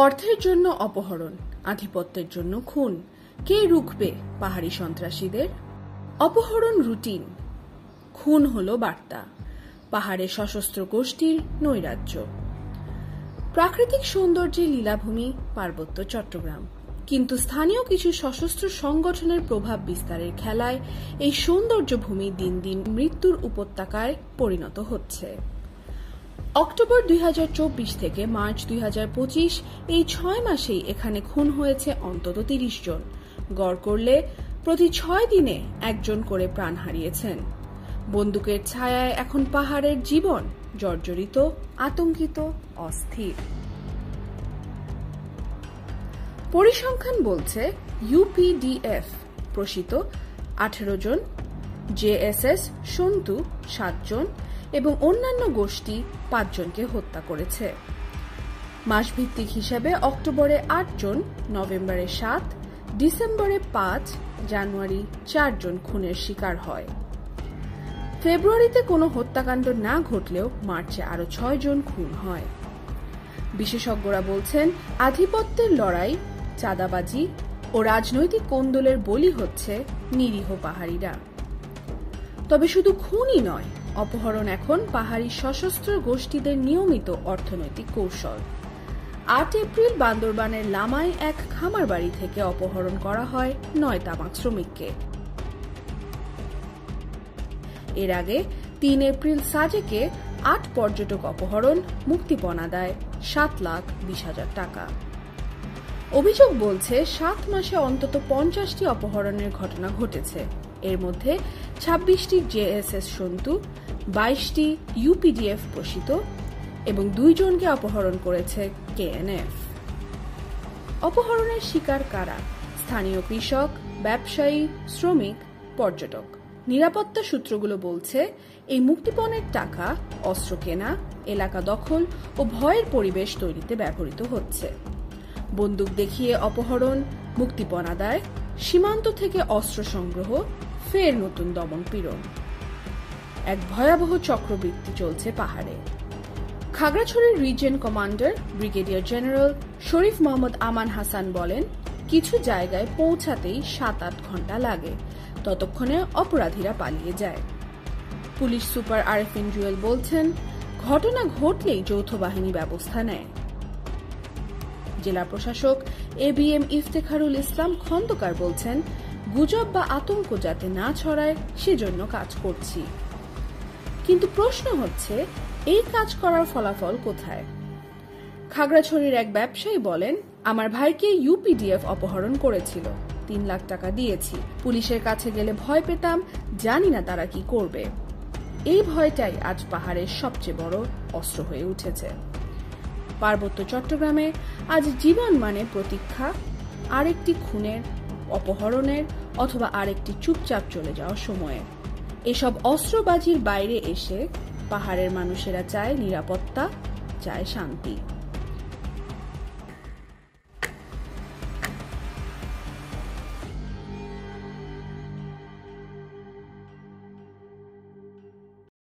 অর্থের জন্য অপহরণ, আধিপত্যের জন্য খুন, কে রুখবে পাহাড়ি সন্ত্রাসীদের? অপহরণ রুটিন, খুন হলো বার্তা, পাহাড়ে সশস্ত্র গোষ্ঠীর নৈরাজ্য। প্রাকৃতিক সৌন্দর্যের লীলাভূমি পার্বত্য চট্টগ্রাম, কিন্তু স্থানীয় কিছু সশস্ত্র সংগঠনের প্রভাব বিস্তারের খেলায় এই সৌন্দর্য ভূমি দিন দিন মৃত্যুর উপত্যকায় পরিণত হচ্ছে। অক্টোবর 2024 থেকে মার্চ 2025 এই 6 মাসেই এখানে খুন হয়েছে অন্তত 30 জন। গড় করলে প্রতি 6 দিনে একজন করে প্রাণ হারিয়েছেন। বন্দুকের ছায়ায় এখন পাহাড়ের জীবন জর্জরিত, আতঙ্কিত, অস্থির। পরিসংখ্যান বলছে ইউপিডিএফ প্রসিত 18 জন, জেএসএস সন্তু 7 জন এবং অন্যান্য গোষ্ঠী 5 জনকে হত্যা করেছে। মাসভিত্তিক হিসাবে অক্টোবরে 8 জন, নভেম্বরে 7, ডিসেম্বরে 5, জানুয়ারি 4 জন খুনের শিকার হয়। ফেব্রুয়ারিতে কোনো হত্যাকাণ্ড না ঘটলেও মার্চে আরো 6 জন খুন হয়। বিশেষজ্ঞরা বলছেন, আধিপত্যের লড়াই, চাঁদাবাজি ও রাজনৈতিক কোন্দলের বলি হচ্ছে নিরীহ পাহাড়িরা। তবে শুধু খুনই নয়, অপহরণ এখন পাহাড়ি সশস্ত্র গোষ্ঠীদের নিয়মিত অর্থনৈতিক কৌশল। 8 এপ্রিল বান্দরবানের লামায় এক খামার বাড়ি থেকে অপহরণ করা হয় 9 তামাক শ্রমিককে। এর আগে 3 এপ্রিল সাজেকে 8 পর্যটক অপহরণ, মুক্তিপণ আদায় 7,20,000 টাকা। অভিযোগ বলছে 7 মাসে অন্তত 50টি অপহরণের ঘটনা ঘটেছে। এর মধ্যে 26টি জেএসএস সন্তু, 22টি ইউপিডিএফ প্রসিত এবং 2 জনকে অপহরণ করেছে কেএনএফ। অপহরণের শিকার কারা? স্থানীয় কৃষক, ব্যবসায়ী, শ্রমিক, পর্যটক। নিরাপত্তা সূত্রগুলো বলছে, এই মুক্তিপণের টাকা অস্ত্র কেনা, এলাকা দখল ও ভয়ের পরিবেশ তৈরিতে ব্যবহৃত হচ্ছে। বন্দুক দেখিয়ে অপহরণ, মুক্তিপণ আদায়, সীমান্ত থেকে অস্ত্র সংগ্রহ, ফের নতুন দমন পীড়ন। এক ভয়াবহ চক্রবৃত্তি চলছে পাহাড়ে। খাগড়াছড়ির রিজিয়ন কমান্ডার ব্রিগেডিয়ার জেনারেল শরীফ মোহাম্মদ আমান হাসান বলেন, কিছু জায়গায় পৌঁছাতেই 7-8 ঘন্টা লাগে, ততক্ষণে অপরাধীরা পালিয়ে যায়। পুলিশ সুপার আরেফিন জুয়েল বলছেন, ঘটনা ঘটলেই যৌথ বাহিনী ব্যবস্থা নেয়। জেলা প্রশাসক এবিএম ইফতেখারুল ইসলাম খন্দকার বলছেন, গুজব বা আতঙ্ক যাতে না ছড়ায় সেজন্য কাজ করছি। কিন্তু প্রশ্ন হচ্ছে, এই কাজ করার ফলাফল কোথায়? খাগড়াছড়ির এক ব্যবসায়ী বলেন, আমার ভাইকে ইউপিডিএফ অপহরণ করেছিল, 3 লাখ টাকা দিয়েছি। পুলিশের কাছে গেলে ভয় পেতাম, জানি না তারা কি করবে। এই ভয়টাই আজ পাহাড়ের সবচেয়ে বড় অস্ত্র হয়ে উঠেছে। পার্বত্য চট্টগ্রামে আজ জীবন মানে প্রতীক্ষা, আরেকটি খুনের, অপহরণের অথবা আরেকটি চুপচাপ চলে যাওয়ার সময়ে। এসব অস্ত্রবাজির বাইরে এসে পাহাড়ের মানুষেরা চায় নিরাপত্তা, চায় শান্তি।